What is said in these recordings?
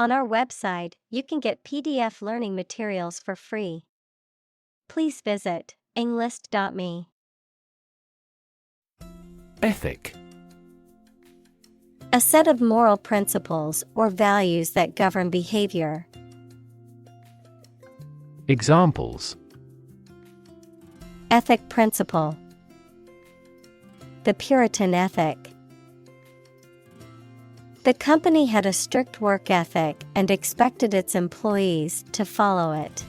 On our website, you can get PDF learning materials for free. Please visit englist.me. Ethic. A set of moral principles or values that govern behavior. Examples: Ethic principle. The Puritan ethic. The company had a strict work ethic and expected its employees to follow it.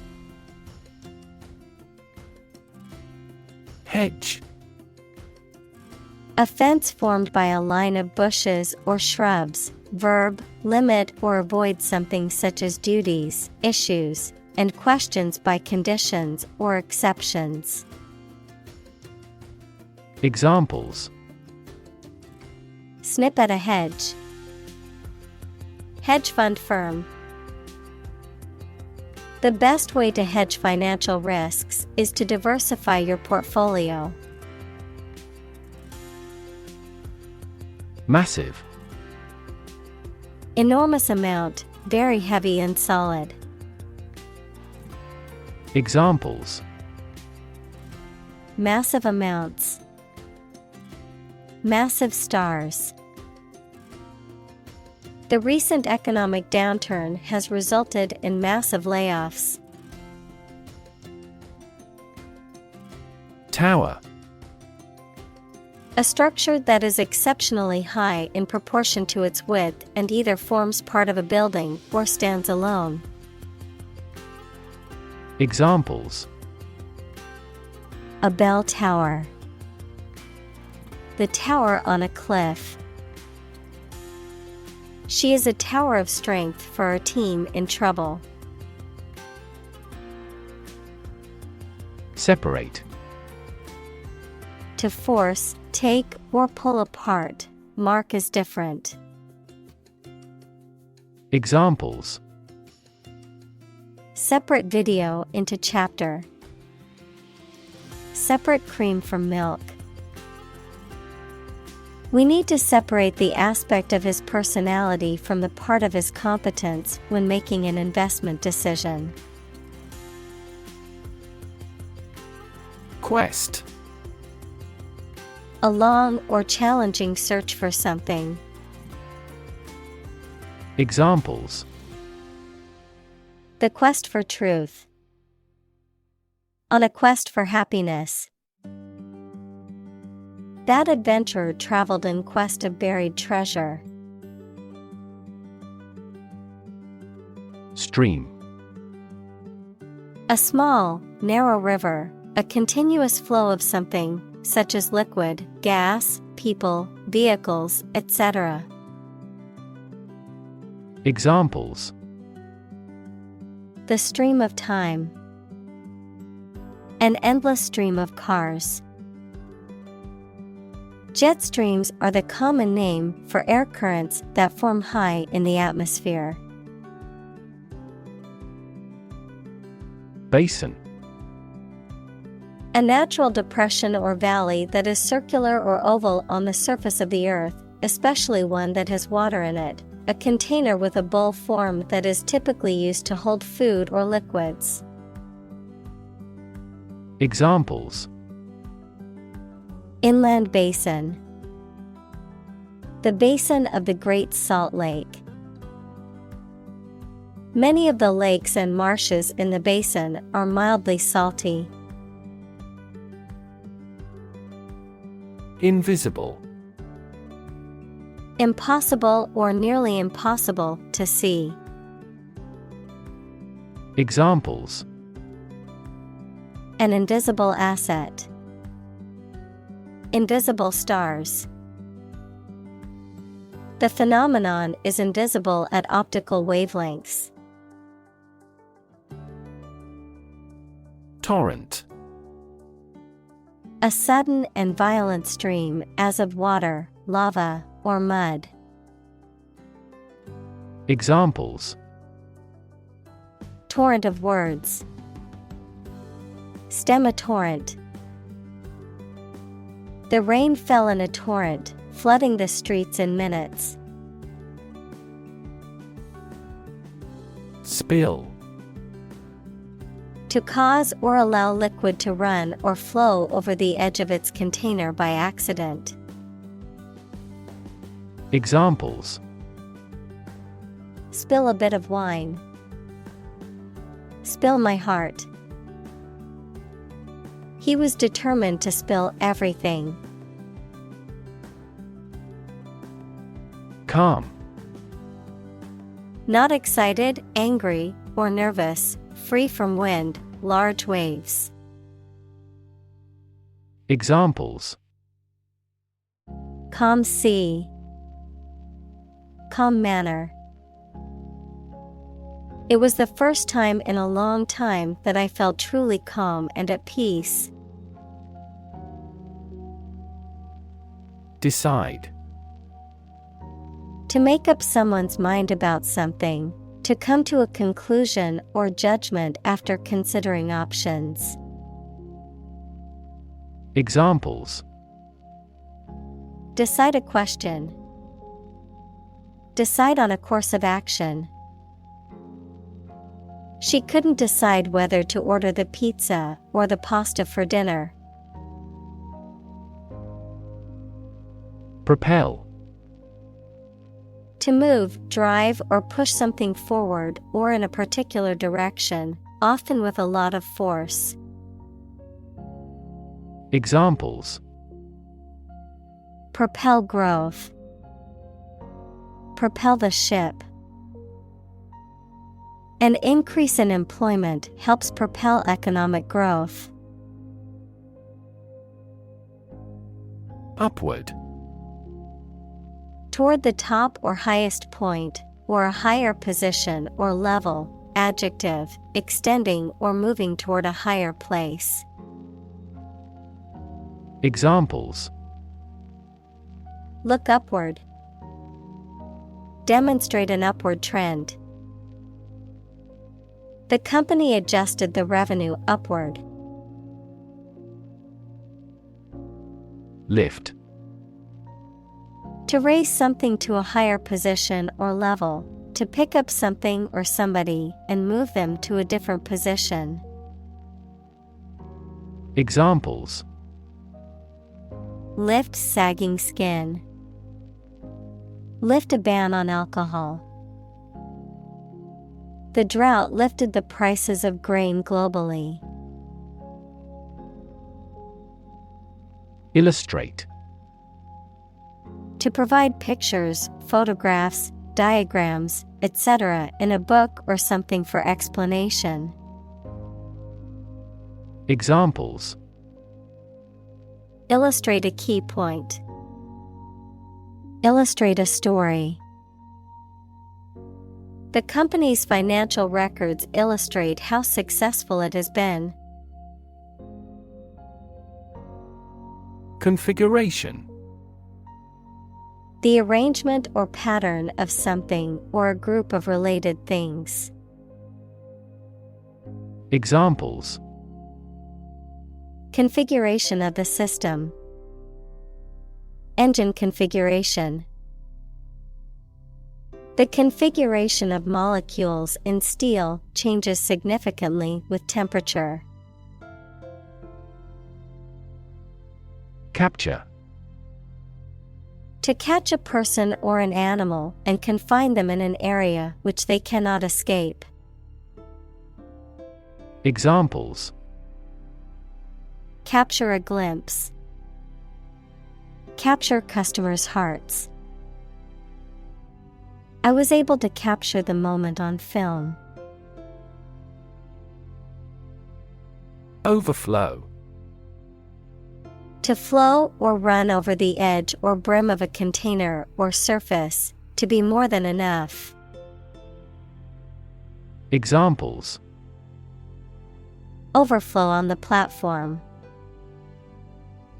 Hedge. A fence formed by a line of bushes or shrubs. Verb, limit or avoid something such as duties, issues, and questions by conditions or exceptions. Examples: Snip at a hedge. Hedge fund firm. The best way to hedge financial risks is to diversify your portfolio. Massive. Enormous amount, very heavy and solid. Examples: Massive amounts. Massive stars. The recent economic downturn has resulted in massive layoffs. Tower. A structure that is exceptionally high in proportion to its width and either forms part of a building or stands alone. Examples: A bell tower. The tower on a cliff. She is a tower of strength for our team in trouble. Separate. To force, take, or pull apart, mark as different. Examples: Separate video into chapter. Separate cream from milk. We need to separate the aspect of his personality from the part of his competence when making an investment decision. Quest. A long or challenging search for something. Examples: The quest for truth. On a quest for happiness. That adventurer traveled in quest of buried treasure. Stream. A small, narrow river, a continuous flow of something, such as liquid, gas, people, vehicles, etc. Examples: The stream of time. An endless stream of cars. Jet streams are the common name for air currents that form high in the atmosphere. Basin. A natural depression or valley that is circular or oval on the surface of the earth, especially one that has water in it. A container with a bowl form that is typically used to hold food or liquids. Examples: Inland basin. The basin of the Great Salt Lake. Many of the lakes and marshes in the basin are mildly salty. Invisible. Impossible or nearly impossible to see. Examples: An invisible asset. Invisible stars. The phenomenon is invisible at optical wavelengths. Torrent. A sudden and violent stream as of water, lava, or mud. Examples: Torrent of words. Stem a torrent. The rain fell in a torrent, flooding the streets in minutes. Spill. To cause or allow liquid to run or flow over the edge of its container by accident. Examples: Spill a bit of wine. Spill my heart. He was determined to spill everything. Calm. Not excited, angry, or nervous, free from wind, large waves. Examples: Calm sea. Calm manner. It was the first time in a long time that I felt truly calm and at peace. Decide. To make up someone's mind about something. To come to a conclusion or judgment after considering options. Examples: Decide a question. Decide on a course of action. She couldn't decide whether to order the pizza or the pasta for dinner. Propel. To move, drive, or push something forward or in a particular direction, often with a lot of force. Examples: Propel growth. Propel the ship. An increase in employment helps propel economic growth. Upward. Toward the top or highest point, or a higher position or level, adjective, extending or moving toward a higher place. Examples: Look upward. Demonstrate an upward trend. The company adjusted the revenue upward. Lift. To raise something to a higher position or level, to pick up something or somebody and move them to a different position. Examples: Lift sagging skin. Lift a ban on alcohol. The drought lifted the prices of grain globally. Illustrate. To provide pictures, photographs, diagrams, etc. in a book or something for explanation. Examples: Illustrate a key point. Illustrate a story. The company's financial records illustrate how successful it has been. Configuration. The arrangement or pattern of something or a group of related things. Examples: Configuration of the system. Engine configuration. The configuration of molecules in steel changes significantly with temperature. Capture. To catch a person or an animal and confine them in an area which they cannot escape. Examples: Capture a glimpse. Capture customers' hearts. I was able to capture the moment on film. Overflow. To flow or run over the edge or brim of a container or surface, to be more than enough. Examples: Overflow on the platform.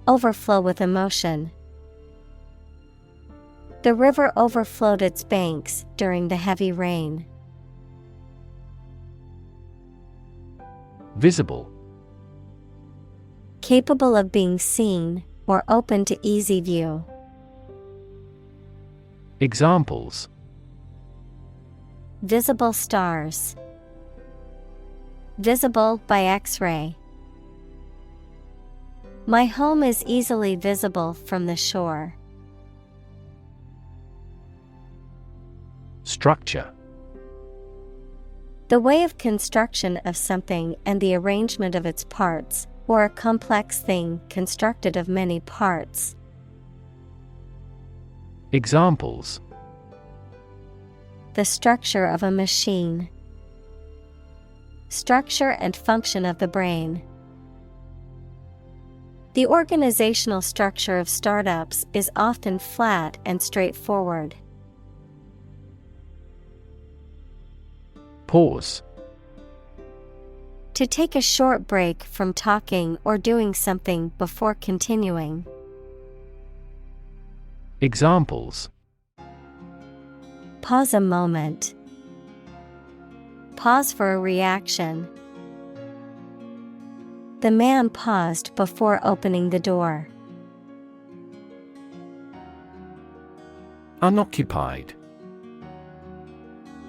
Overflow with emotion. The river overflowed its banks during the heavy rain. Visible. Capable of being seen or open to easy view. Examples: Visible stars. Visible by X-ray. My home is easily visible from the shore. Structure. The way of construction of something and the arrangement of its parts, or a complex thing constructed of many parts. Examples: The structure of a machine. Structure and function of the brain. The organizational structure of startups is often flat and straightforward. Pause. To take a short break from talking or doing something before continuing. Examples: Pause a moment. Pause for a reaction. The man paused before opening the door. Unoccupied.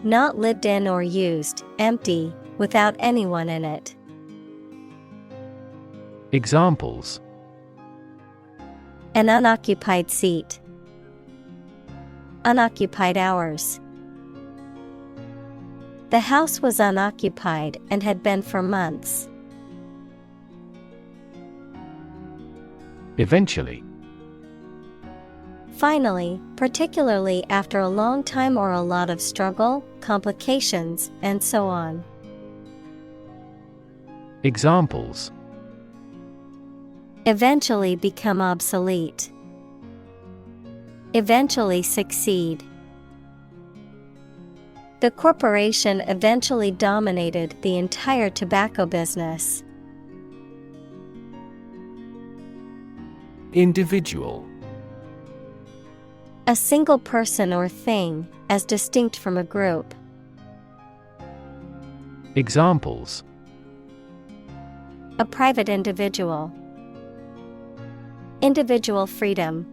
Not lived in or used, empty, without anyone in it. Examples: An unoccupied seat. Unoccupied hours. The house was unoccupied and had been for months. Eventually. Finally, particularly after a long time or a lot of struggle, complications, and so on. Examples: Eventually become obsolete. Eventually succeed. The corporation eventually dominated the entire tobacco business. Individual. A single person or thing, as distinct from a group. Examples: A private individual. Individual freedom.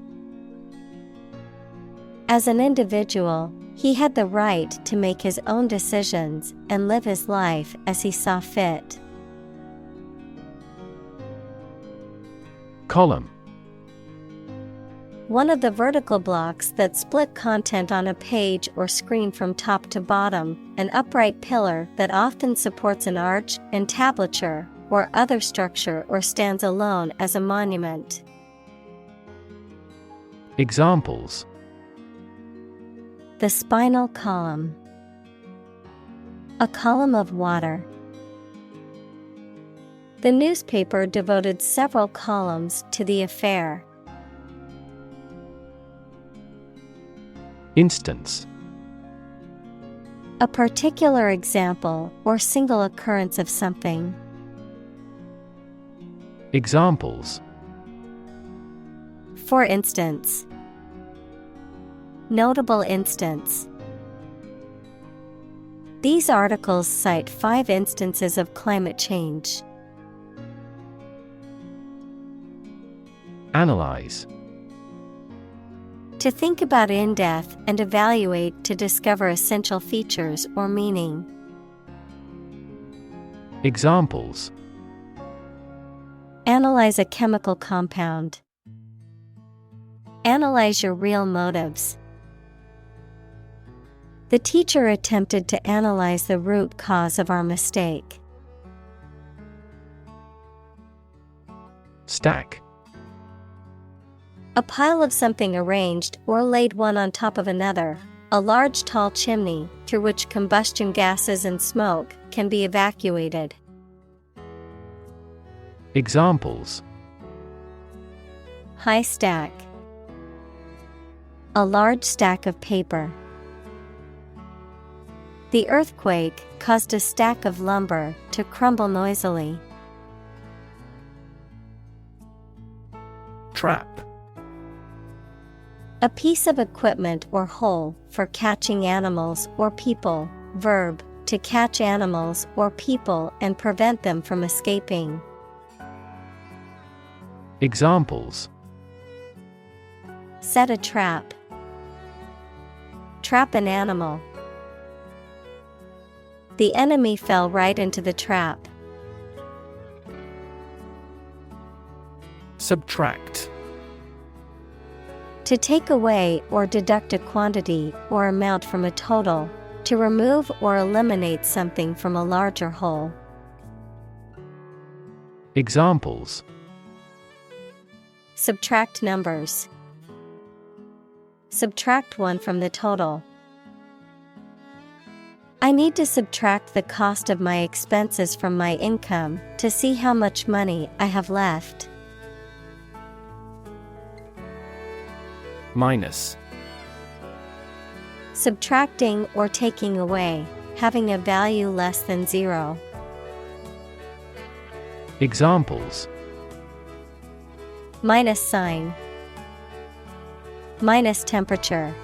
As an individual, he had the right to make his own decisions and live his life as he saw fit. Column. One of the vertical blocks that split content on a page or screen from top to bottom, an upright pillar that often supports an arch, entablature, or other structure or stands alone as a monument. Examples: The spinal column. A column of water. The newspaper devoted several columns to the affair. Instance. A particular example or single occurrence of something. Examples: For instance. Notable instance. These articles cite 5 instances of climate change. Analyze. To think about in depth and evaluate to discover essential features or meaning. Examples: Analyze a chemical compound. Analyze your real motives. The teacher attempted to analyze the root cause of our mistake. Stack. A pile of something arranged or laid one on top of another, a large tall chimney through which combustion gases and smoke can be evacuated. Examples: High stack. A large stack of paper. The earthquake caused a stack of lumber to crumble noisily. Trap. A piece of equipment or hole for catching animals or people. Verb, to catch animals or people and prevent them from escaping. Examples: Set a trap. Trap an animal. The enemy fell right into the trap. Subtract. To take away or deduct a quantity or amount from a total, to remove or eliminate something from a larger whole. Examples: Subtract numbers. Subtract one from the total. I need to subtract the cost of my expenses from my income to see how much money I have left. Minus. Subtracting or taking away, having a value less than zero. Examples: Minus sign. Minus temperature.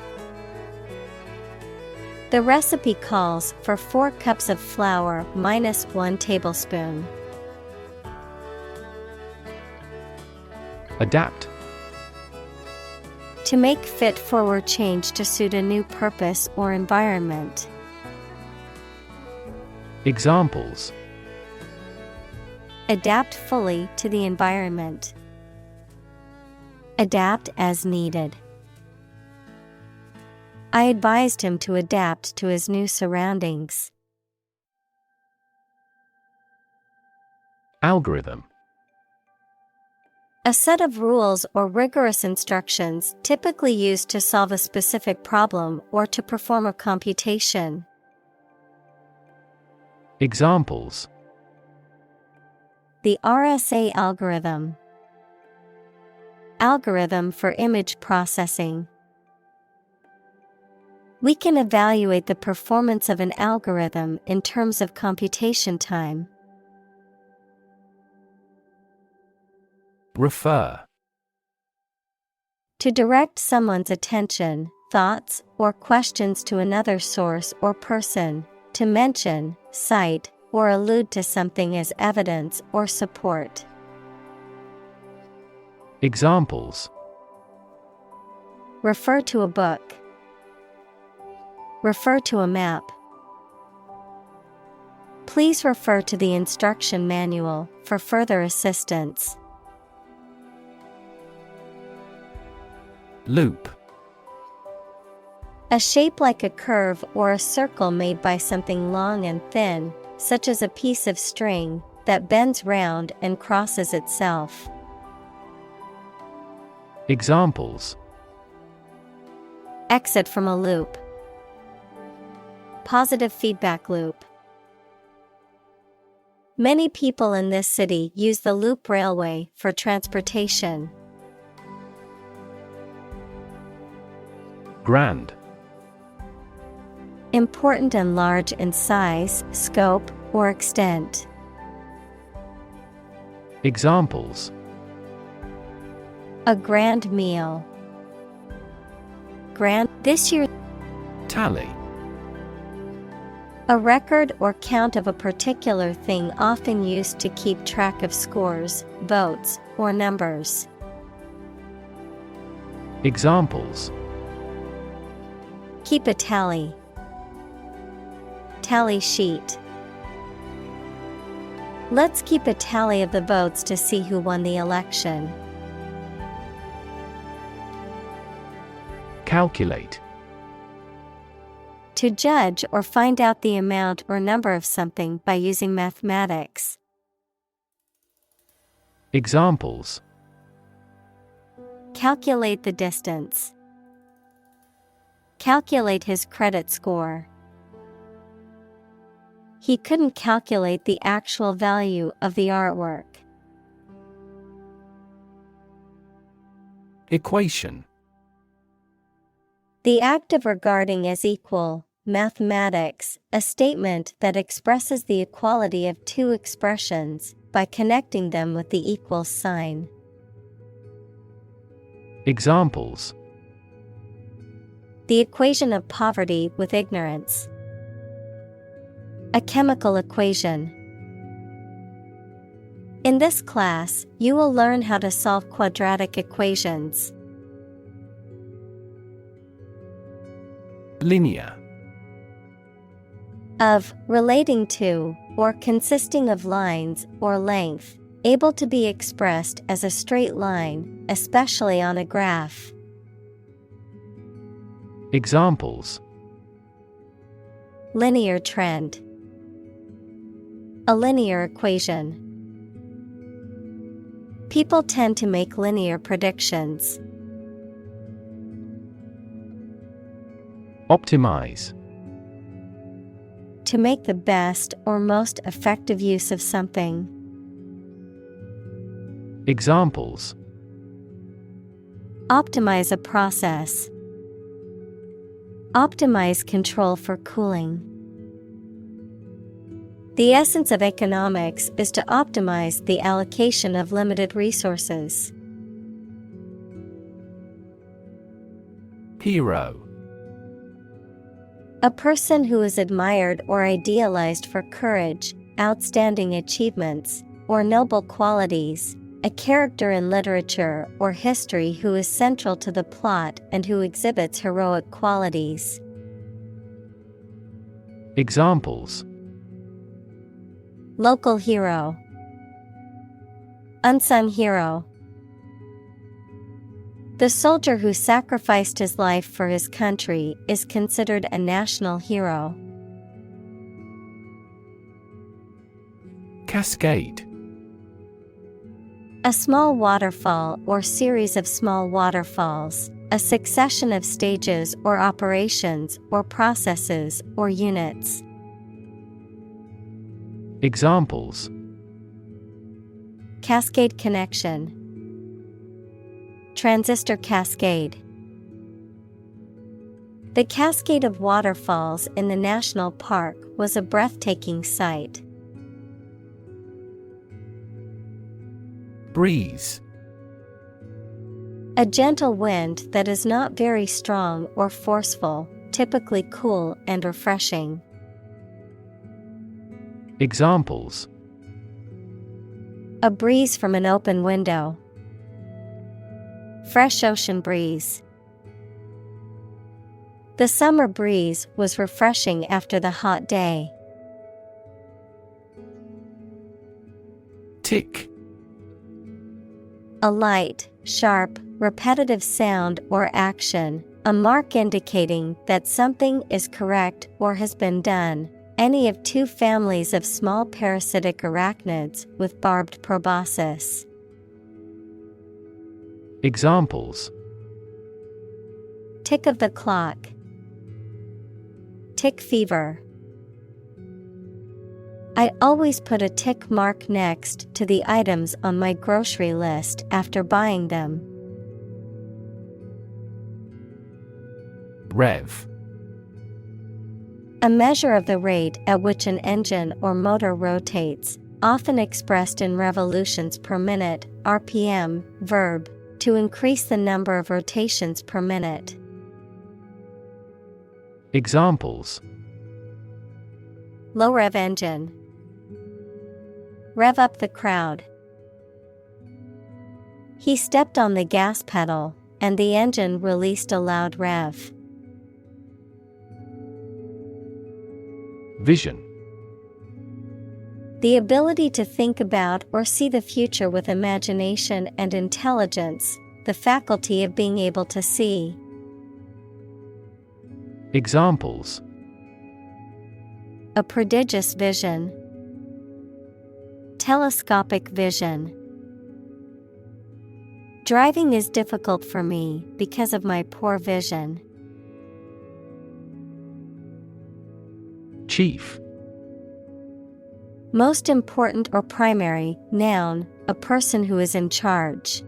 The recipe calls for 4 cups of flour minus 1 tablespoon. Adapt. To make fit for change to suit a new purpose or environment. Examples: Adapt fully to the environment. Adapt as needed. I advised him to adapt to his new surroundings. Algorithm. A set of rules or rigorous instructions typically used to solve a specific problem or to perform a computation. Examples: The RSA algorithm. Algorithm for image processing. We can evaluate the performance of an algorithm in terms of computation time. Refer. To direct someone's attention, thoughts, or questions to another source or person, to mention, cite, or allude to something as evidence or support. Examples: Refer to a book. Refer to a map. Please refer to the instruction manual for further assistance. Loop. A shape like a curve or a circle made by something long and thin, such as a piece of string, that bends round and crosses itself. Examples: Exit from a loop. Positive feedback loop. Many people in this city use the loop railway for transportation. Grand. Important and large in size, scope, or extent. Examples: A grand meal. Grand this year. Tally. A record or count of a particular thing often used to keep track of scores, votes, or numbers. Examples: Keep a tally. Tally sheet. Let's keep a tally of the votes to see who won the election. Calculate. To judge or find out the amount or number of something by using mathematics. Examples: Calculate the distance. Calculate his credit score. He couldn't calculate the actual value of the artwork. Equation. The act of regarding as equal, mathematics, a statement that expresses the equality of two expressions by connecting them with the equal sign. Examples: The equation of poverty with ignorance. A chemical equation. In this class, you will learn how to solve quadratic equations. Linear. Of, relating to, or consisting of lines or length, able to be expressed as a straight line, especially on a graph. Examples: Linear trend. A linear equation. People tend to make linear predictions. Optimize. To make the best or most effective use of something. Examples: Optimize a process. Optimize control for cooling. The essence of economics is to optimize the allocation of limited resources. Hero. A person who is admired or idealized for courage, outstanding achievements, or noble qualities, a character in literature or history who is central to the plot and who exhibits heroic qualities. Examples: Local hero. Unsung hero. The soldier who sacrificed his life for his country is considered a national hero. Cascade. A small waterfall or series of small waterfalls, a succession of stages or operations or processes or units. Examples: Cascade connection. Transistor cascade. The cascade of waterfalls in the national park was a breathtaking sight. Breeze. A gentle wind that is not very strong or forceful, typically cool and refreshing. Examples: A breeze from an open window. Fresh ocean breeze. The summer breeze was refreshing after the hot day. Tick. A light, sharp, repetitive sound or action, a mark indicating that something is correct or has been done. Any of two families of small parasitic arachnids with barbed proboscis. Examples: Tick of the clock. Tick fever. I always put a tick mark next to the items on my grocery list after buying them. Rev. A measure of the rate at which an engine or motor rotates, often expressed in revolutions per minute, RPM, verb, to increase the number of rotations per minute. Examples: Low rev engine. Rev up the crowd. He stepped on the gas pedal, and the engine released a loud rev. Vision. The ability to think about or see the future with imagination and intelligence, the faculty of being able to see. Examples: A prodigious vision. Telescopic vision. Driving is difficult for me because of my poor vision. Chief. Most important or primary, noun, a person who is in charge.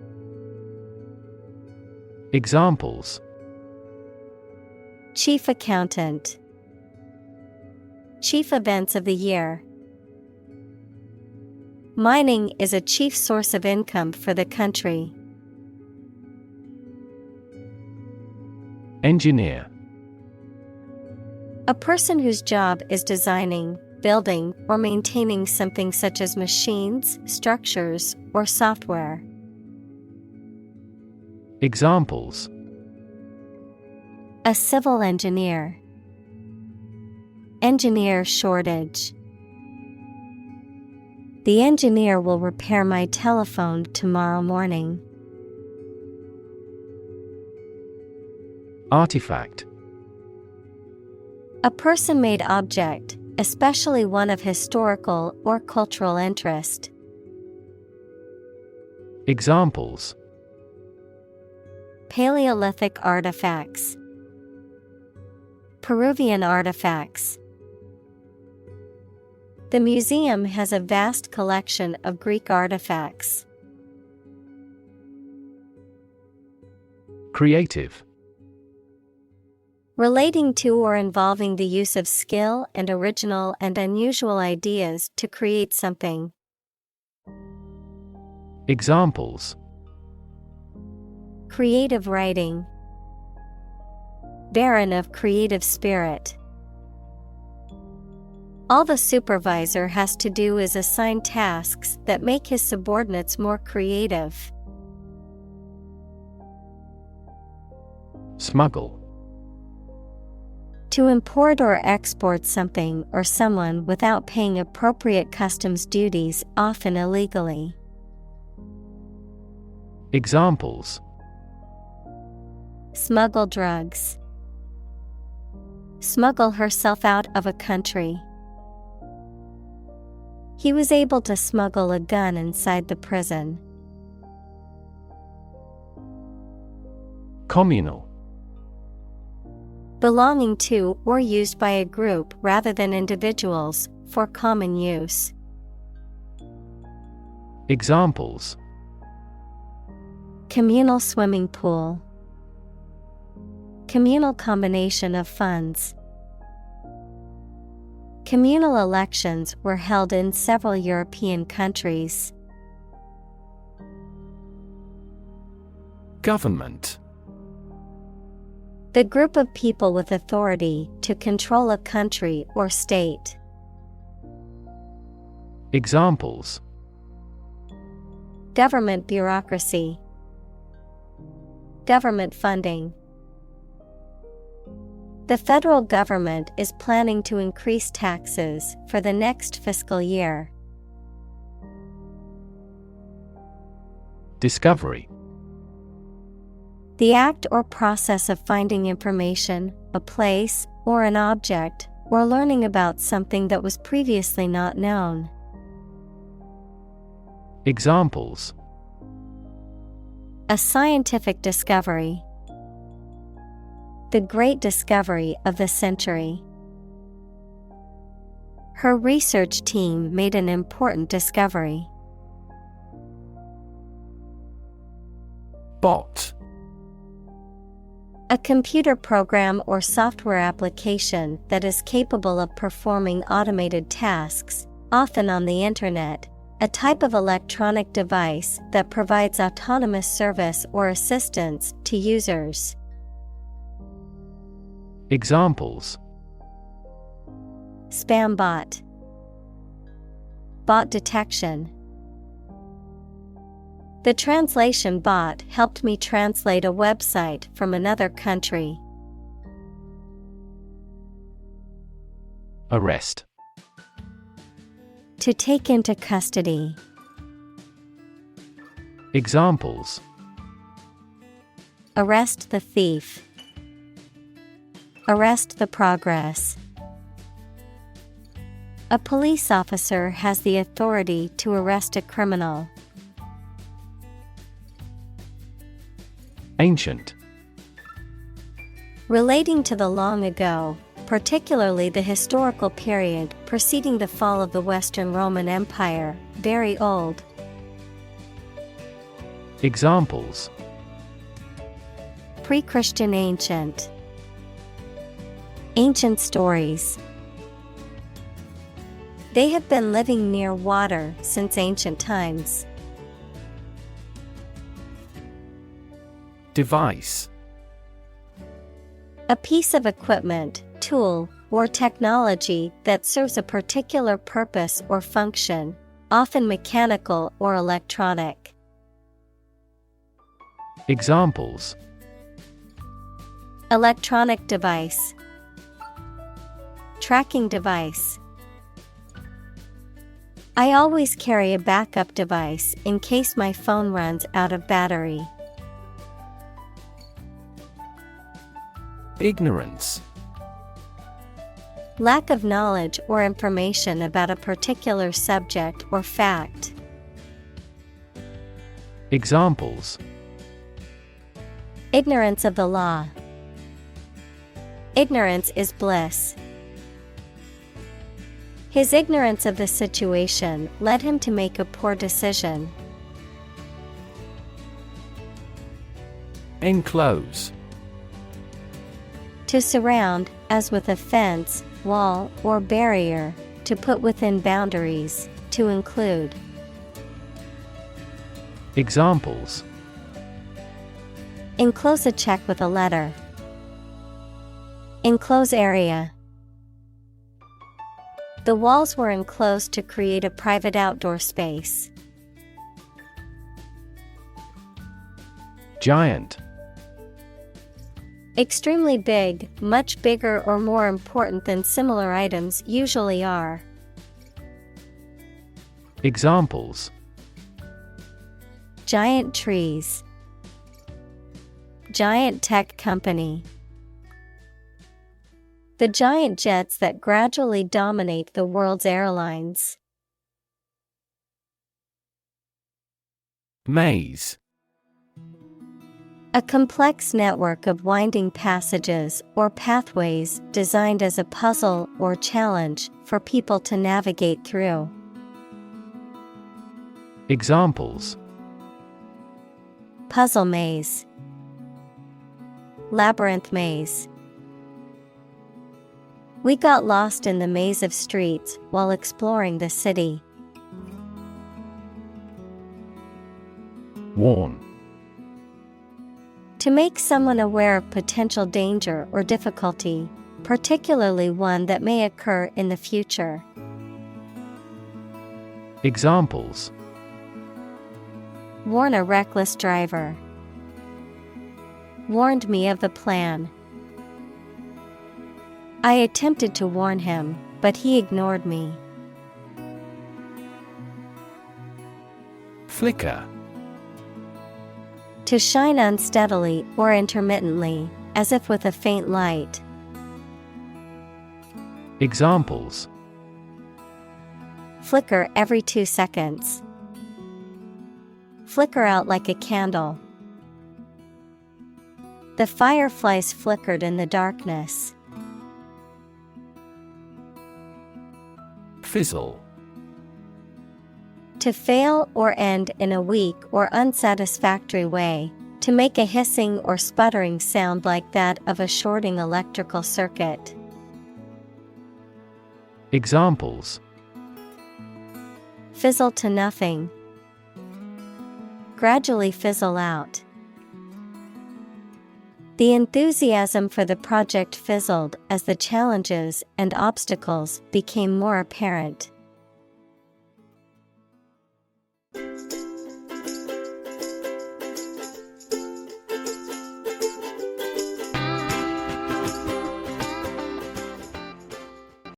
Examples: Chief accountant. Chief events of the year. Mining is a chief source of income for the country. Engineer. A person whose job is designing, building, or maintaining something such as machines, structures, or software. Examples: A civil engineer. Engineer shortage. The engineer will repair my telephone tomorrow morning. Artifact. A person-made object, especially one of historical or cultural interest. Examples: Paleolithic artifacts. Peruvian artifacts. The museum has a vast collection of Greek artifacts. Creative. Relating to or involving the use of skill and original and unusual ideas to create something. Examples: Creative writing. Barren of creative spirit. All the supervisor has to do is assign tasks that make his subordinates more creative. Smuggle. To import or export something or someone without paying appropriate customs duties, often illegally. Examples: Smuggle drugs. Smuggle herself out of a country. He was able to smuggle a gun inside the prison. Communal. Belonging to or used by a group rather than individuals, for common use. Examples: Communal swimming pool. Communal combination of funds. Communal elections were held in several European countries. Government. The group of people with authority to control a country or state. Examples: Government bureaucracy. Government funding. The federal government is planning to increase taxes for the next fiscal year. Discovery. The act or process of finding information, a place, or an object, or learning about something that was previously not known. Examples: A scientific discovery. The great discovery of the century. Her research team made an important discovery. Bot. A computer program or software application that is capable of performing automated tasks, often on the internet, a type of electronic device that provides autonomous service or assistance to users. Examples: Spam bot. Bot detection. The translation bot helped me translate a website from another country. Arrest. To take into custody. Examples: Arrest the thief. Arrest the progress. A police officer has the authority to arrest a criminal. Ancient. Relating to the long ago, particularly the historical period preceding the fall of the Western Roman Empire, very old. Examples: Pre-Christian ancient. Ancient stories. They have been living near water since ancient times. Device. A piece of equipment, tool, or technology that serves a particular purpose or function, often mechanical or electronic. Examples: Electronic device. Tracking device. I always carry a backup device in case my phone runs out of battery. Ignorance. Lack of knowledge or information about a particular subject or fact. Examples: Ignorance of the law. Ignorance is bliss. His ignorance of the situation led him to make a poor decision. Enclose. To surround, as with a fence, wall, or barrier, to put within boundaries, to include. Examples: Enclose a check with a letter. Enclose area. The walls were enclosed to create a private outdoor space. Giant. Extremely big, much bigger or more important than similar items usually are. Examples: Giant trees. Giant tech company. The giant jets that gradually dominate the world's airlines. Maze. A complex network of winding passages or pathways designed as a puzzle or challenge for people to navigate through. Examples: Puzzle maze. Labyrinth maze. We got lost in the maze of streets while exploring the city. Warn. To make someone aware of potential danger or difficulty, particularly one that may occur in the future. Examples: Warn a reckless driver. Warned me of the plan. I attempted to warn him, but he ignored me. Flicker. To shine unsteadily or intermittently, as if with a faint light. Examples: Flicker every 2 seconds. Flicker out like a candle. The fireflies flickered in the darkness. Fizzle. To fail or end in a weak or unsatisfactory way, to make a hissing or sputtering sound like that of a shorting electrical circuit. Examples: Fizzle to nothing. Gradually fizzle out. The enthusiasm for the project fizzled as the challenges and obstacles became more apparent.